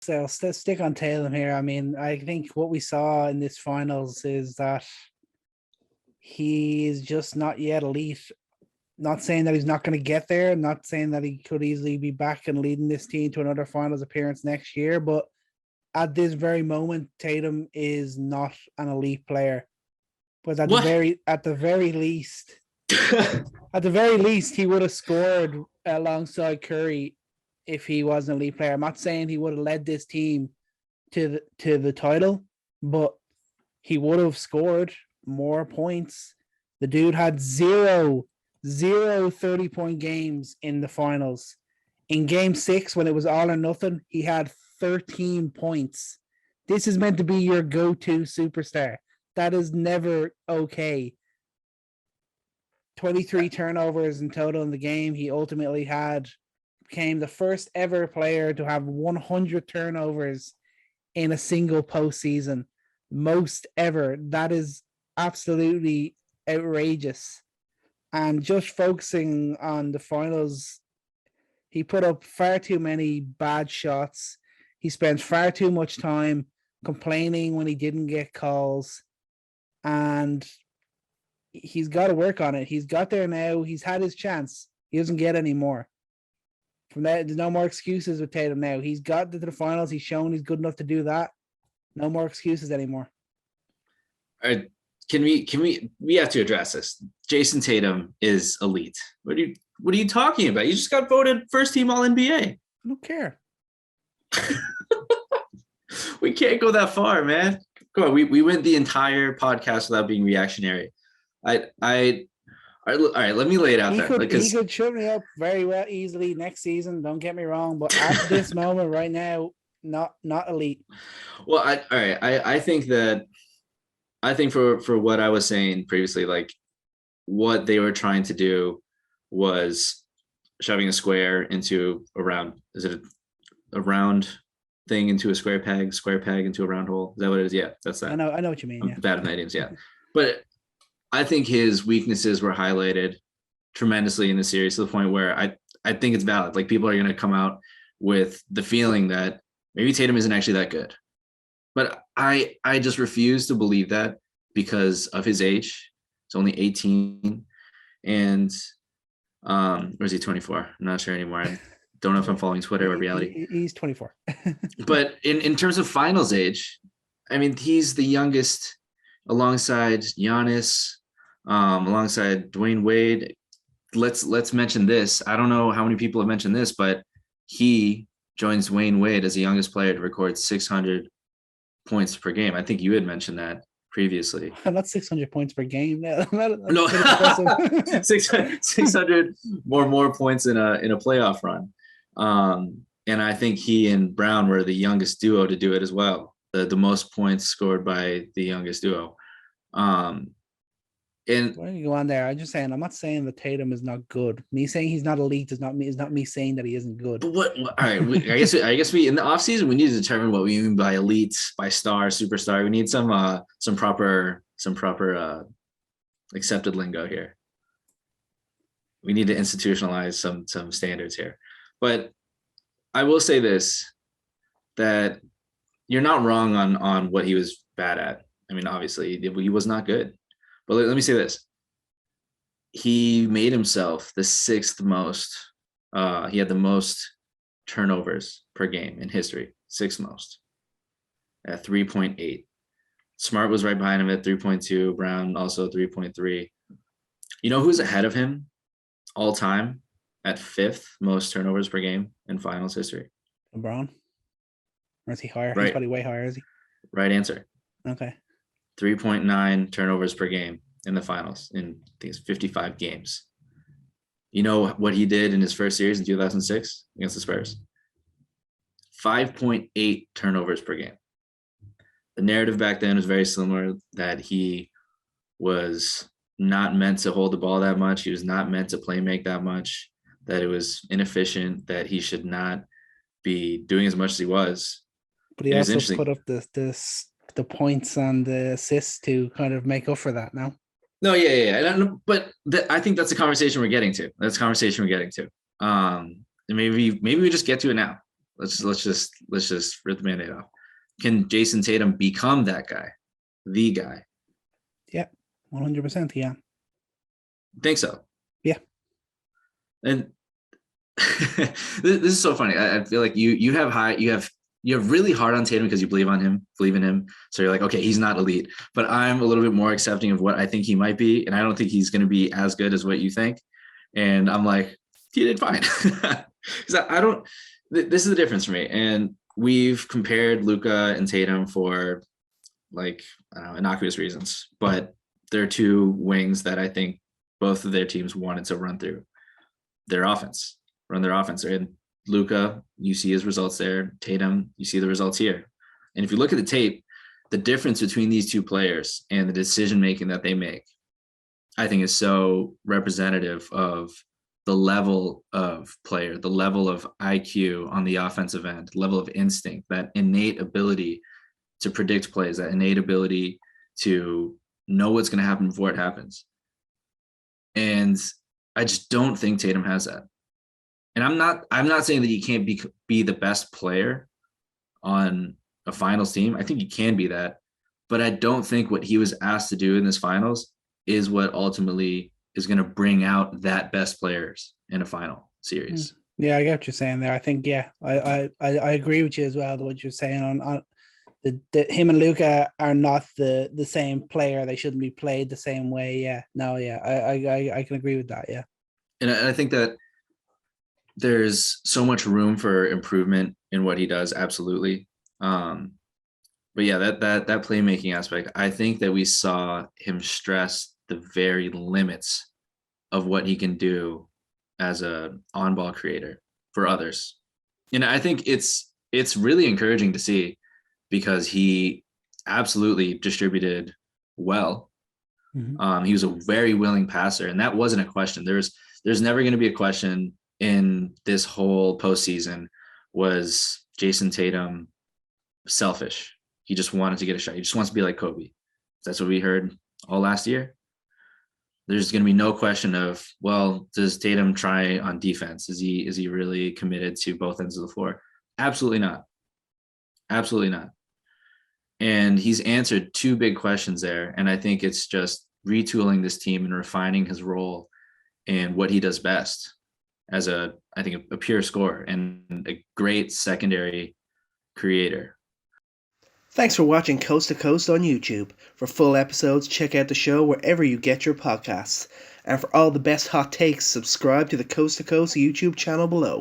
So stick on Tatum here. I mean, I think what we saw in this finals is that he is just not yet elite. Not saying that he's not going to get there. Not saying that he could easily be back and leading this team to another finals appearance next year. But at this very moment, Tatum is not an elite player. But at the very least, he would have scored alongside Curry if he was an elite player. I'm not saying he would have led this team to the title, but he would have scored more points. The dude had zero 30-point games in the finals. In game 6, when it was all or nothing, he had 13 points. This is meant to be your go-to superstar. That is never okay. 23 turnovers in total in the game. He ultimately became the first ever player to have 100 turnovers in a single postseason. Most ever. That is absolutely outrageous. And just focusing on the finals, he put up far too many bad shots. He spent far too much time complaining when he didn't get calls. And he's got to work on it. He's got there now. He's had his chance. He doesn't get any more. From that, there's no more excuses with Tatum now. He's got to the finals. He's shown he's good enough to do that. No more excuses anymore. All right. We have to address this. Jayson Tatum is elite. What are you talking about? You just got voted first team All NBA. I don't care. We can't go that far, man. Come on, we went the entire podcast without being reactionary. All right, let me lay it out there. He could shut me up very well easily next season. Don't get me wrong, but at this moment right now, not elite. Well, I think for what I was saying previously, like what they were trying to do was shoving a square into a round. Is it a round thing into a square peg into a round hole? Is that what it is? Yeah, that's that. I know what you mean. I'm bad at idioms, yeah. But I think his weaknesses were highlighted tremendously in the series to the point where I think it's valid. Like people are going to come out with the feeling that maybe Tatum isn't actually that good. But I just refuse to believe that because of his age. He's only 18. And or is he 24? I'm not sure anymore. I don't know if I'm following Twitter or reality. He's 24. But in terms of finals age, I mean, he's the youngest alongside Giannis, alongside Dwayne Wade. Let's mention this. I don't know how many people have mentioned this, but he joins Dwayne Wade as the youngest player to record 600 points per game. I think you had mentioned that previously. Not 600 points per game. No, no. 600 more points in a playoff run. And I think he and Brown were the youngest duo to do it as well. The most points scored by the youngest duo. And where do you go on there? I'm just saying, I'm not saying that Tatum is not good. Me saying he's not elite is not me saying that he isn't good. But what all right, I guess we in the offseason we need to determine what we mean by elite, by star, superstar. We need some proper accepted lingo here. We need to institutionalize some standards here. But I will say this, that you're not wrong on what he was bad at. I mean, obviously he was not good. But let me say this. He made himself the sixth most. He had the most turnovers per game in history, sixth most at 3.8. Smart was right behind him at 3.2. Brown also 3.3. You know who's ahead of him all time at fifth most turnovers per game in finals history? LeBron? Or is he higher? Right. He's probably way higher, is he? Right answer. Okay. 3.9 turnovers per game in the finals in I think it's 55 games. You know what he did in his first series in 2006 against the Spurs? 5.8 turnovers per game. The narrative back then was very similar, that he was not meant to hold the ball that much. He was not meant to play make that much, that it was inefficient, that he should not be doing as much as he was. But he also put up the points and the assists to kind of make up for that now. No, yeah. But I think that's the conversation we're getting to. And maybe we just get to it now. Let's just rip the Band-Aid off. Can Jayson Tatum become that guy, the guy? Yeah, 100%. Yeah. Think so. Yeah. And this is so funny. I feel like you have really hard on Tatum because you believe in him. So you're like, okay, he's not elite, but I'm a little bit more accepting of what I think he might be, and I don't think he's going to be as good as what you think. And I'm like, he did fine because I don't. This is the difference for me. And we've compared Luka and Tatum for like innocuous reasons, but they're two wings that I think both of their teams wanted to run through their offense, run their offense. And Luka, you see his results there. Tatum, you see the results here. And if you look at the tape, the difference between these two players and the decision making that they make, I think is so representative of the level of player, the level of IQ on the offensive end, level of instinct, that innate ability to predict plays, that innate ability to know what's going to happen before it happens. And I just don't think Tatum has that. And I'm not saying that he can't be the best player on a finals team. I think he can be that, but I don't think what he was asked to do in this finals is what ultimately is going to bring out that best players in a final series. Yeah, I get what you're saying there. I think, yeah, I agree with you as well. What you're saying on him and Luka are not the same player. They shouldn't be played the same way. Yeah, no, yeah, I can agree with that. Yeah, and I think that there's so much room for improvement in what he does. Absolutely. But yeah, that playmaking aspect, I think that we saw him stress the very limits of what he can do as a on-ball creator for others. And I think it's really encouraging to see because he absolutely distributed well. Mm-hmm. He was a very willing passer, and that wasn't a question. There's never going to be a question in this whole postseason, was Jayson Tatum selfish? He just wanted to get a shot. He just wants to be like Kobe. That's what we heard all last year. There's going to be no question of, well, does Tatum try on defense? Is he really committed to both ends of the floor? Absolutely not. Absolutely not. And he's answered two big questions there. And I think it's just retooling this team and refining his role and what he does best as I think a pure scorer and a great secondary creator. Thanks for watching Coast to Coast on YouTube. For full episodes, check out the show wherever you get your podcasts. And for all the best hot takes, subscribe to the Coast to Coast YouTube channel below.